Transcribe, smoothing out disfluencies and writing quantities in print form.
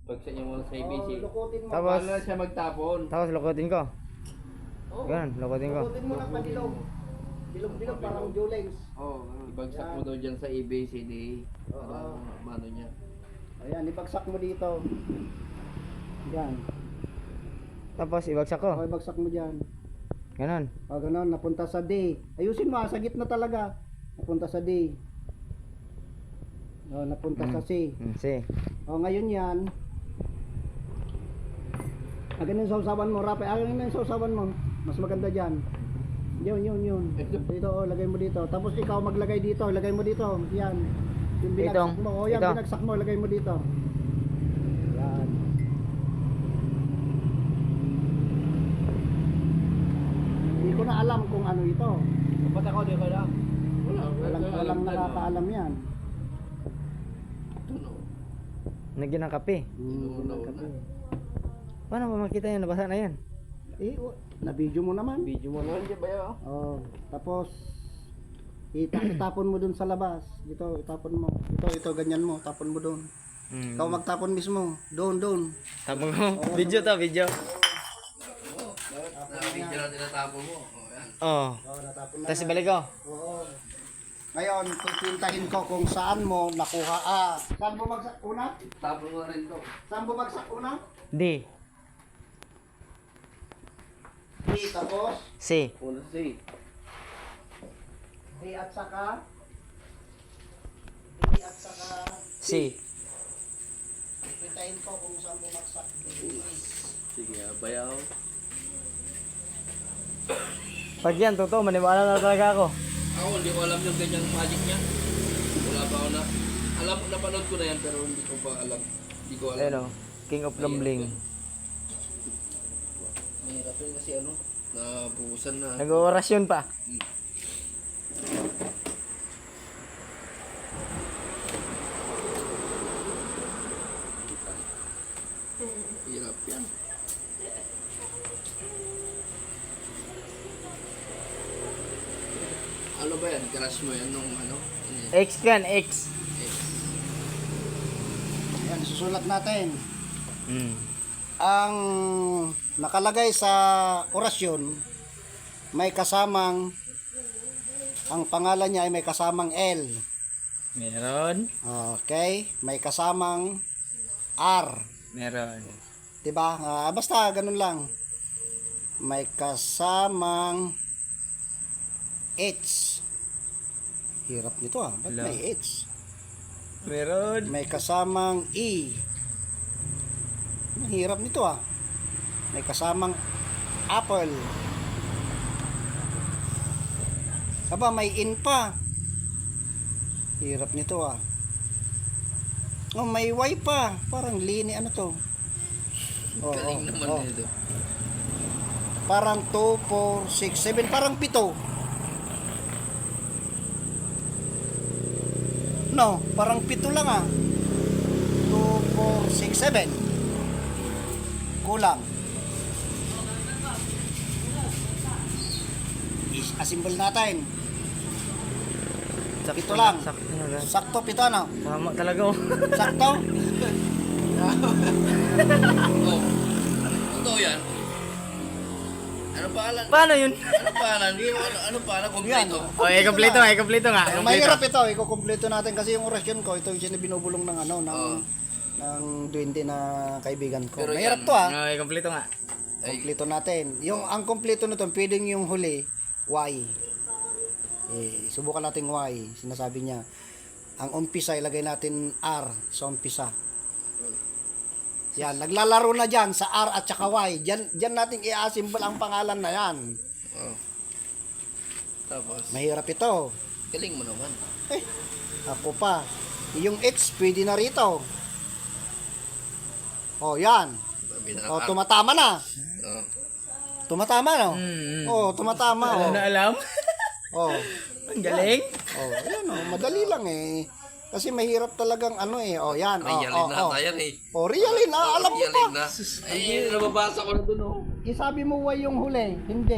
Bagsak niya muna sa ABC. Lukutin mo. Tapos, Paano na siya magtapon? tapos lukutin ko. Oo. Ganun, lukutin ko. Lukutin mo ng padilog. Bilog-bilog parang Julings. Oo. Ibagsak mo daw dyan sa ABC di. Oo. Para ano niya. Ayan, ibagsak mo dito. Yan. Tapos ibagsak O, ko. ibagsak mo dyan. Ganun. O, ganun, napunta sa D. Ayusin mo, sa gitna talaga. Napunta sa D. O, napunta sa C. Si. O, ngayon yan. Ganun yung sausawan mo, Rapi. Ganun yung sausawan mo. Mas maganda dyan. Yun. Dito, lagay mo dito. Tapos ikaw maglagay dito. Lagay mo dito. Yan. Yung binagsak mo. O, yan, Ito. binagsak mo. Lagay mo dito. Yan. Hindi ko na alam kung ano ito. Ba't ako di ko lang? Walang nakakaalam yan. Nagyan ng kape. Paano ba makita yan? Nabasa na yan. Na-video mo naman. Video mo naman dyan ba yun? Oh, tapos itapon mo dun sa labas. Dito, itapon mo. Ito, ganyan mo. Tapon mo dun. Ikaw magtapon mismo. Doon. Tapos ko. Video to, video. Video na tinatapon mo. Yan. Oh. Oh, natapon na. Tapos ibalik ko. Oo. Ngayon, pipintahin ko kung saan mo nakuha. Saan bumagsak una? Tapon mo rin to. Saan bumagsak una? D. D, tapos C. Una si. D at saka C. pipintahin ko kung saan bumagsak. Sige, bayaw. Pag yan, totoo, maniwala na talaga ako. Ako, hindi ko alam yung ganyang magic niya. Wala pa ako na. Alam, napanood ko na yan pero hindi ko pa alam. Hindi ko alam. Ayun o. King of Lumbling. Mahirap yun kasi ano, nabuhusan na. Nag-orasyon pa. Hirap yan. Ano ba yan? Crush mo yan nung ano? X yan, X. Yan, susulat natin. Mm. Ang nakalagay sa orasyon may kasamang ang pangalan niya ay may kasamang L. Meron. Okay, may kasamang R. Meron. 'Di ba? Basta ganun lang. May kasamang H. Hirap nito Ba't Hello. may H? Meron. May kasamang E. Ang hirap nito May kasamang apple. Aba, may in pa. Hirap nito Oh, may Y pa. Parang lini ano to? Galing naman nito. Parang 2, 4, 6, 7. Parang 7. No, parang 7 lang 2, 4, 6, 7. Kulang. Assemble natin. Ito lang. Sakto na lang. Sakto, 7 ano? Mama talaga oh. Sakto? Oh. Totoo yan. Ano pangalan? Paano yun? Ano pangalan? Hindi mo ano pangalan? Kompleto. Kompleto nga. Mahirap ito, ikukumpleto natin kasi yung orasyon ko, ito yung binubulong ng ng duwende na kaibigan ko. Pero Mahirap yan, to Kompleto nga. Kompleto natin. Ang kompleto nito, pwedeng yung huli, Y. Subukan natin Y. Sinasabi niya. Ang umpisa, ilagay natin R sa umpisa. Yan, naglalaro na dyan sa R at saka Y. Dyan natin i-assemble ang pangalan na yan. Oh. Tapos, Mahirap ito. galing mo naman. Ako pa. Yung H, pwede na rito. Yan. Sabi na Tumatama na. Oh. Tumatama, no? Tumatama. Wala na alam. Ang Galing. Ayan, madali lang Kasi mahirap talagang yan. Realin na tayo Realin, alam ko pa. Realin na. Ay, nababasa ko na dun Isabi mo Y yung huli, hindi.